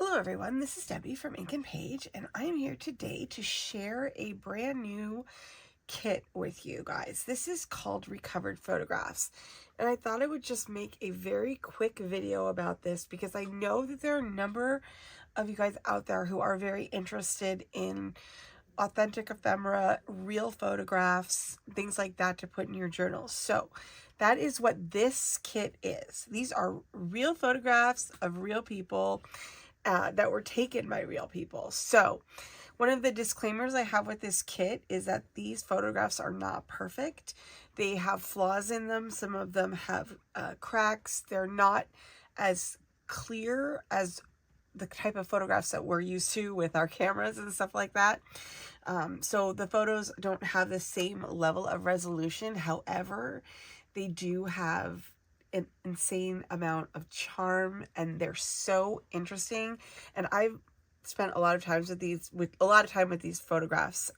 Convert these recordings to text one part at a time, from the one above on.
Hello everyone, this is Debbie from Ink and Page, and I am here today to share a brand new kit with you guys. This is called Recovered Photographs, and I thought I would just make a very quick video about this because I know that there are a number of you guys out there who are very interested in authentic ephemera, real photographs, things like that to put in your journals. So that is what this kit is. These are real photographs of real people that were taken by real people. So one of the disclaimers I have with this kit is that these photographs are not perfect. They have flaws in them. Some of them have cracks. They're not as clear as the type of photographs that we're used to with our cameras and stuff like that. So the photos don't have the same level of resolution. However, they do have an insane amount of charm, and they're so interesting. And I've spent a lot of times with these photographs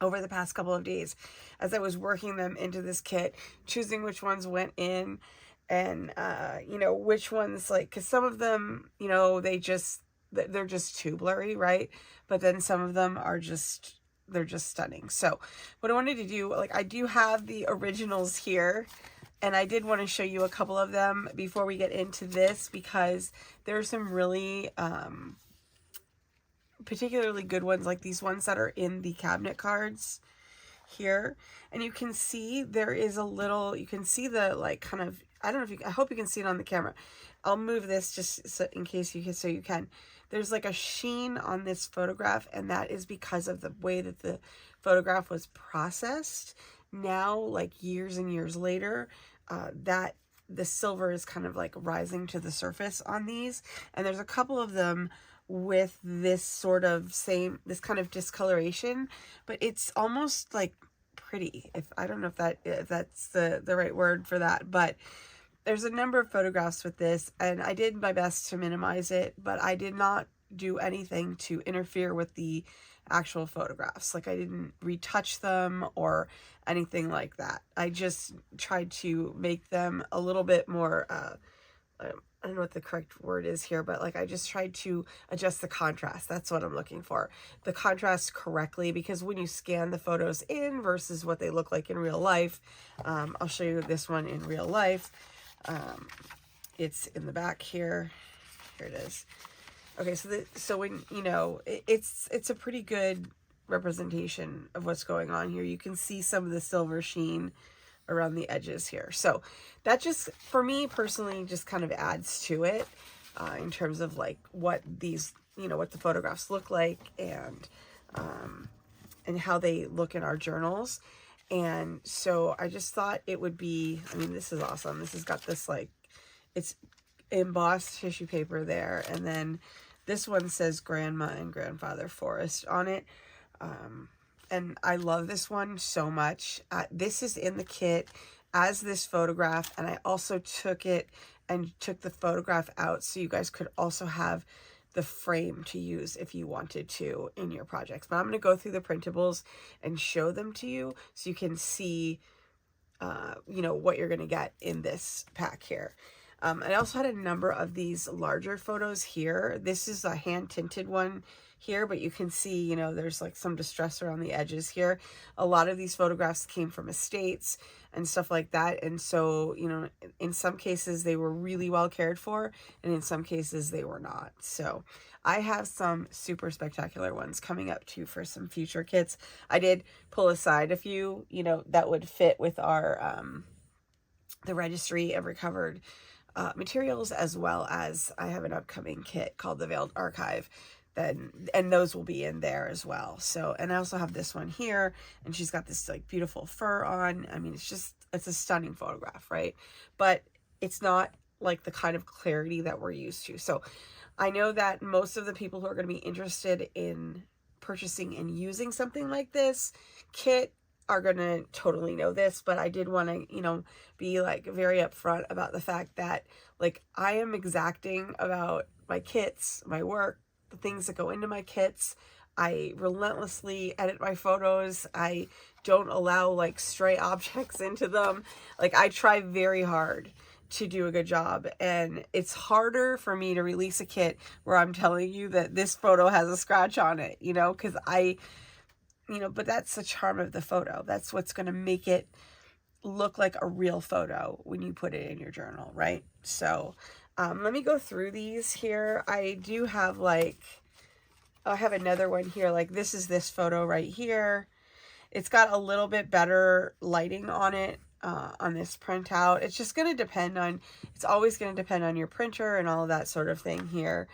over the past couple of days as I was working them into this kit, choosing which ones went in, and you know, which ones, like, because some of them, you know, they're just too blurry, right? But then some of them are just, they're just stunning. So what I wanted to do, like, I do have the originals here, and I did want to show you a couple of them before we get into this, because there are some really particularly good ones, like these ones that are in the cabinet cards here. And you can see there is a little, you can see the, like, kind of, I don't know if you, I hope you can see it on the camera. I'll move this just so, in case you can, so you can. There's like a sheen on this photograph, and that is because of the way that the photograph was processed. Now, like years and years later, that the silver is kind of like rising to the surface on these. And there's a couple of them with this sort of this kind of discoloration, but it's almost like pretty, if I don't know if that's the right word for that. But there's a number of photographs with this, and I did my best to minimize it, but I did not do anything to interfere with the actual photographs. Like, I didn't retouch them or anything like that. I just tried to make them a little bit more I don't know what the correct word is here, but like, I just tried to adjust the contrast. That's what I'm looking for. The contrast correctly, because when you scan the photos in versus what they look like in real life, I'll show you this one in real life. It's in the back here. Here it is. Okay, so when, you know, it's a pretty good representation of what's going on here. You can see some of the silver sheen around the edges here. So that just, for me personally, just kind of adds to it in terms of like what these, you know, what the photographs look like, and how they look in our journals. And so I just thought it would be, I mean, this is awesome. This has got this, like, it's embossed tissue paper there, and then this one says Grandma and Grandfather Forest on it. And I love this one so much. This is in the kit as this photograph, and I also took it and took the photograph out so you guys could also have the frame to use if you wanted to in your projects. But I'm going to go through the printables and show them to you so you can see, you know, what you're going to get in this pack here. I also had a number of these larger photos here. This is a hand tinted one here, but you can see, you know, there's like some distress around the edges here. A lot of these photographs came from estates and stuff like that. And so, you know, in some cases they were really well cared for, and in some cases they were not. So I have some super spectacular ones coming up too for some future kits. I did pull aside a few, you know, that would fit with our, the registry of recovered materials, as well as I have an upcoming kit called the Veiled Archive, and those will be in there as well. So, and I also have this one here, and she's got this like beautiful fur on. I mean, it's a stunning photograph, right? But it's not like the kind of clarity that we're used to. So I know that most of the people who are going to be interested in purchasing and using something like this kit are going to totally know this, but I did want to, you know, be like very upfront about the fact that, like, I am exacting about my kits, my work, the things that go into my kits. I relentlessly edit my photos. I don't allow like stray objects into them. Like, I try very hard to do a good job. And it's harder for me to release a kit where I'm telling you that this photo has a scratch on it, you know, because but that's the charm of the photo. That's what's going to make it look like a real photo when you put it in your journal, right? So let me go through these here. I do have I have another one here. Like this is this photo right here. It's got a little bit better lighting on it on this printout. It's just going to depend on, it's always going to depend on your printer and all of that sort of thing here.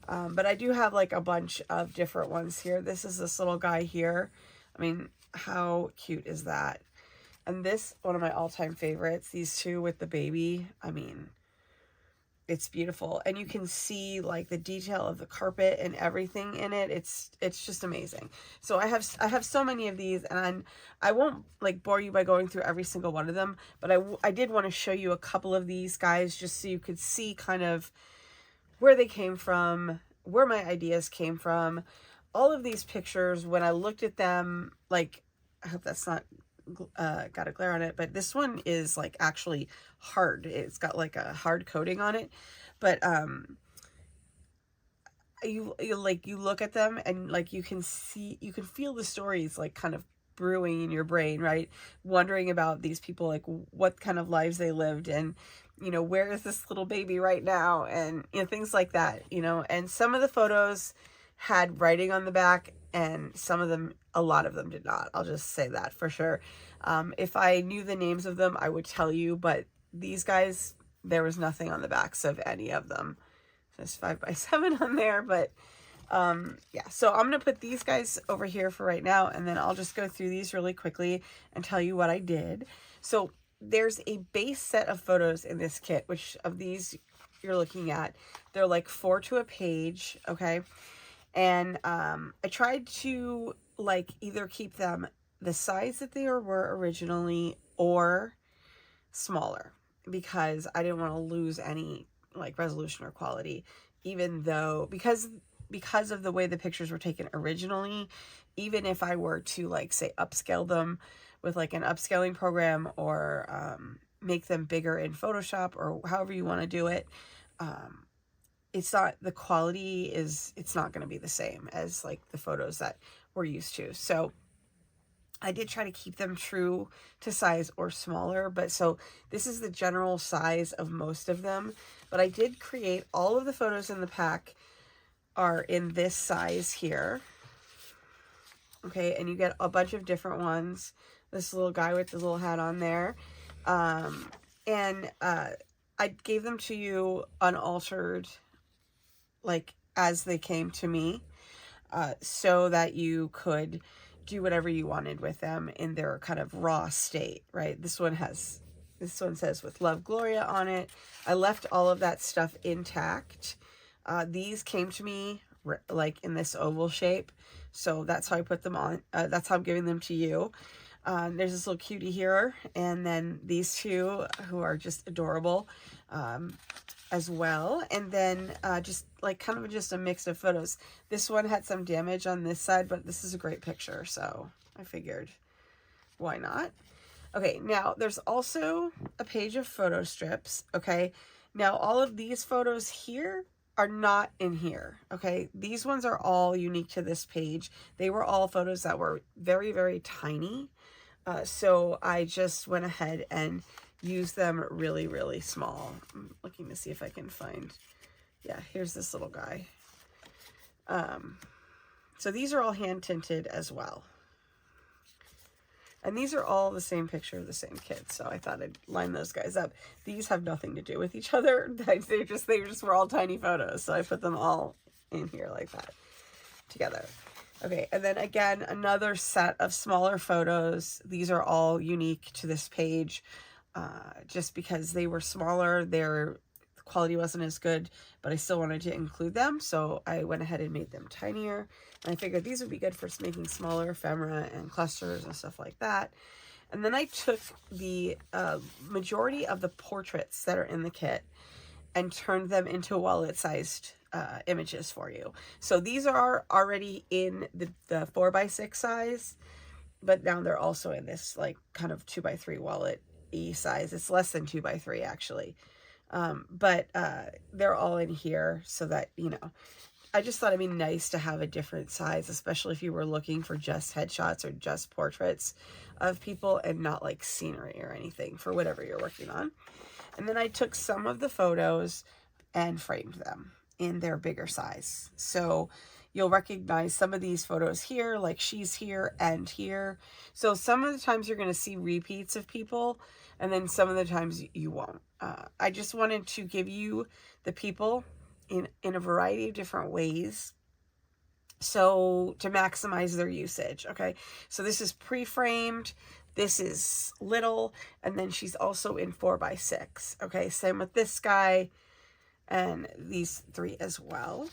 But I do have like a bunch of different ones here. This is this little guy here. I mean, how cute is that? And this, one of my all-time favorites, these two with the baby. I mean, it's beautiful. And you can see like the detail of the carpet and everything in it. It's just amazing. So I have so many of these, and I won't like bore you by going through every single one of them, but I did want to show you a couple of these guys just so you could see kind of where they came from, where my ideas came from. All of these pictures, when I looked at them, like, I hope that's not got a glare on it, but this one is like actually hard. It's got like a hard coating on it, but you look at them and like you can feel the stories like kind of brewing in your brain, right? Wondering about these people, like what kind of lives they lived, and where is this little baby right now, and things like that, and some of the photos had writing on the back, and some of them, a lot of them did not. I'll just say that for sure. If I knew the names of them, I would tell you, but these guys, there was nothing on the backs of any of them. There's 5x7 on there, but yeah, so I'm going to put these guys over here for right now, and then I'll just go through these really quickly and tell you what I did. So there's a base set of photos in this kit, which of these you're looking at. They're like 4 to a page, okay? And I tried to like either keep them the size that they were originally or smaller, because I didn't want to lose any like resolution or quality, even though because of the way the pictures were taken originally. Even if I were to like say upscale them with like an upscaling program, or make them bigger in Photoshop, or however you want to do it, it's not, the quality is, it's not going to be the same as like the photos that we're used to. So I did try to keep them true to size or smaller, but so this is the general size of most of them. But I did create, all of the photos in the pack are in this size here. Okay, and you get a bunch of different ones. This little guy with the little hat on there. I gave them to you unaltered, like as they came to me, so that you could do whatever you wanted with them in their kind of raw state, right? This one says "With Love, Gloria" on it. I left all of that stuff intact. These came to me like in this oval shape, so that's how I put them on. That's how I'm giving them to you. There's this little cutie here, and then these two who are just adorable as well. And then just like kind of just a mix of photos. This one had some damage on this side, but this is a great picture, so I figured why not. Okay, now there's also a page of photo strips. Okay, now all of these photos here are not in here. Okay, these ones are all unique to this page. They were all photos that were very, very tiny. So I just went ahead and used them really, really small. I'm looking to see if I can find, yeah, here's this little guy. So these are all hand tinted as well. And these are all the same picture of the same kid, so I thought I'd line those guys up. These have nothing to do with each other. They just were all tiny photos, so I put them all in here like that together. Okay, and then again, another set of smaller photos. These are all unique to this page, just because they were smaller. The quality wasn't as good, but I still wanted to include them, so I went ahead and made them tinier. And I figured these would be good for making smaller ephemera and clusters and stuff like that. And then I took the majority of the portraits that are in the kit and turned them into wallet-sized images for you. So these are already in the 4x6 size, but now they're also in this like kind of 2x3 wallet-y size. It's less than 2x3 actually. But they're all in here so that, you know, I just thought it'd be nice to have a different size, especially if you were looking for just headshots or just portraits of people and not like scenery or anything for whatever you're working on. And then I took some of the photos and framed them in their bigger size. So you'll recognize some of these photos here, like she's here and here. So some of the times you're going to see repeats of people, and then some of the times you won't. I just wanted to give you the people in a variety of different ways, so to maximize their usage. Okay, so this is pre-framed, this is little, and then she's also in 4x6. Okay, same with this guy and these three as well.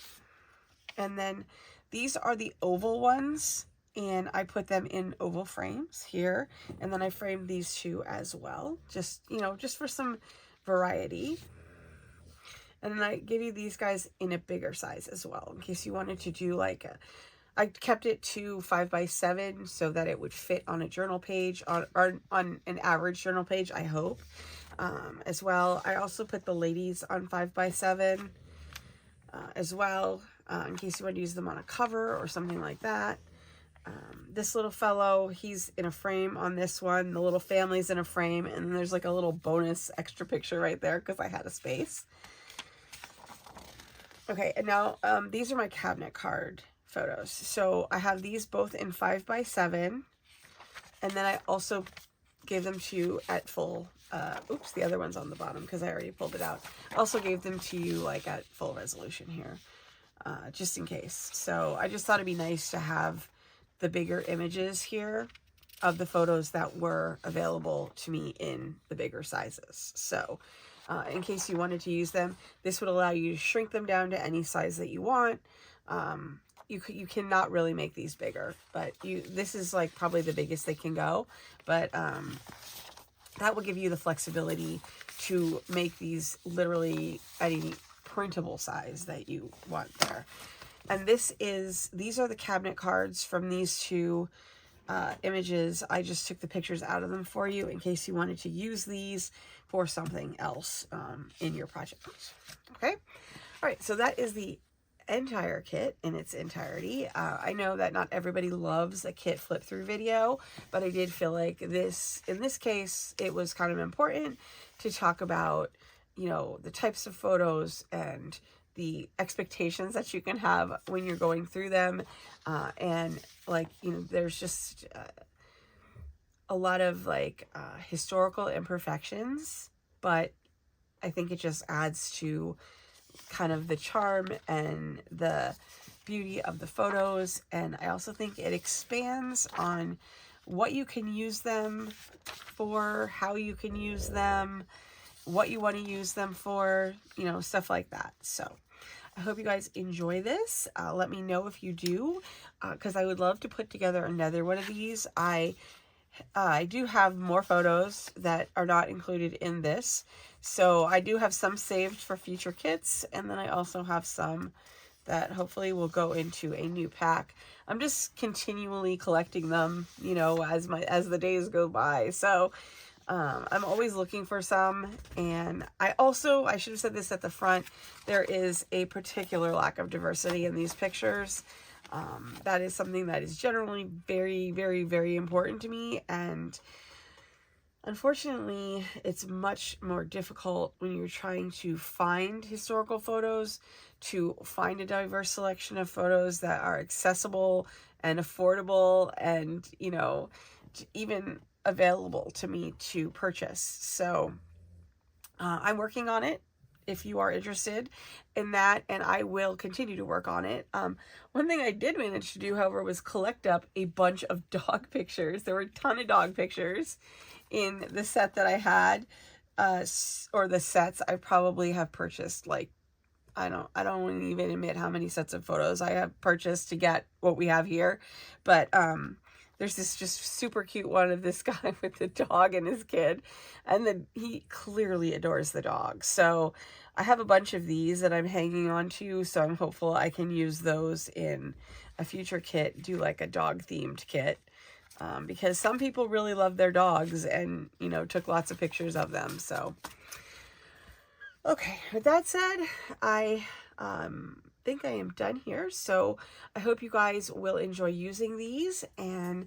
And then these are the oval ones, and I put them in oval frames here, and then I framed these two as well, just, you know, just for some variety. And then I give you these guys in a bigger size as well, in case you wanted to do like a, I kept it to 5x7 so that it would fit on a journal page, on an average journal page, I hope, as well. I also put the ladies on 5x7 as well, in case you want to use them on a cover or something like that. This little fellow, he's in a frame on this one. The little family's in a frame, and then there's like a little bonus extra picture right there because I had a space. Okay, and now these are my cabinet card photos. So I have these both in 5x7, and then I also gave them to you at full, oops, the other one's on the bottom because I already pulled it out. Also gave them to you like at full resolution here, just in case. So I just thought it'd be nice to have the bigger images here of the photos that were available to me in the bigger sizes. So in case you wanted to use them, this would allow you to shrink them down to any size that you want. You cannot really make these bigger, but this is like probably the biggest they can go. But that will give you the flexibility to make these literally any printable size that you want there. And these are the cabinet cards from these two images. I just took the pictures out of them for you in case you wanted to use these for something else in your project. Okay, all right, so that is the entire kit in its entirety. I know that not everybody loves a kit flip through video, but I did feel like in this case, it was kind of important to talk about, you know, the types of photos and the expectations that you can have when you're going through them. And like, you know, there's just a lot of like historical imperfections, but I think it just adds to kind of the charm and the beauty of the photos. And I also think it expands on what you can use them for, how you can use them, what you want to use them for, you know, stuff like that. So I hope you guys enjoy this. Let me know if you do, because I would love to put together another one of these. I do have more photos that are not included in this. So I do have some saved for future kits, and then I also have some that hopefully will go into a new pack. I'm just continually collecting them, you know, as the days go by. So I'm always looking for some. And I should have said this at the front, there is a particular lack of diversity in these pictures. That is something that is generally very, very, very important to me. And unfortunately, it's much more difficult when you're trying to find historical photos, to find a diverse selection of photos that are accessible and affordable and, you know, even available to me to purchase. So I'm working on it if you are interested in that, and I will continue to work on it. One thing I did manage to do, however, was collect up a bunch of dog pictures. There were a ton of dog pictures in the set that I had, or the sets. I probably have purchased like, I don't even admit how many sets of photos I have purchased to get what we have here. But there's this just super cute one of this guy with the dog and his kid, and then he clearly adores the dog. So I have a bunch of these that I'm hanging on to, so I'm hopeful I can use those in a future kit, do like a dog themed kit, because some people really love their dogs and, you know, took lots of pictures of them. So Okay, with that said, I think I am done here. So I hope you guys will enjoy using these, and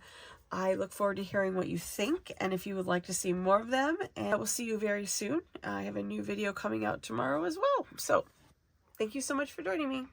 I look forward to hearing what you think and if you would like to see more of them. And I will see you very soon. I have a new video coming out tomorrow as well. So thank you so much for joining me.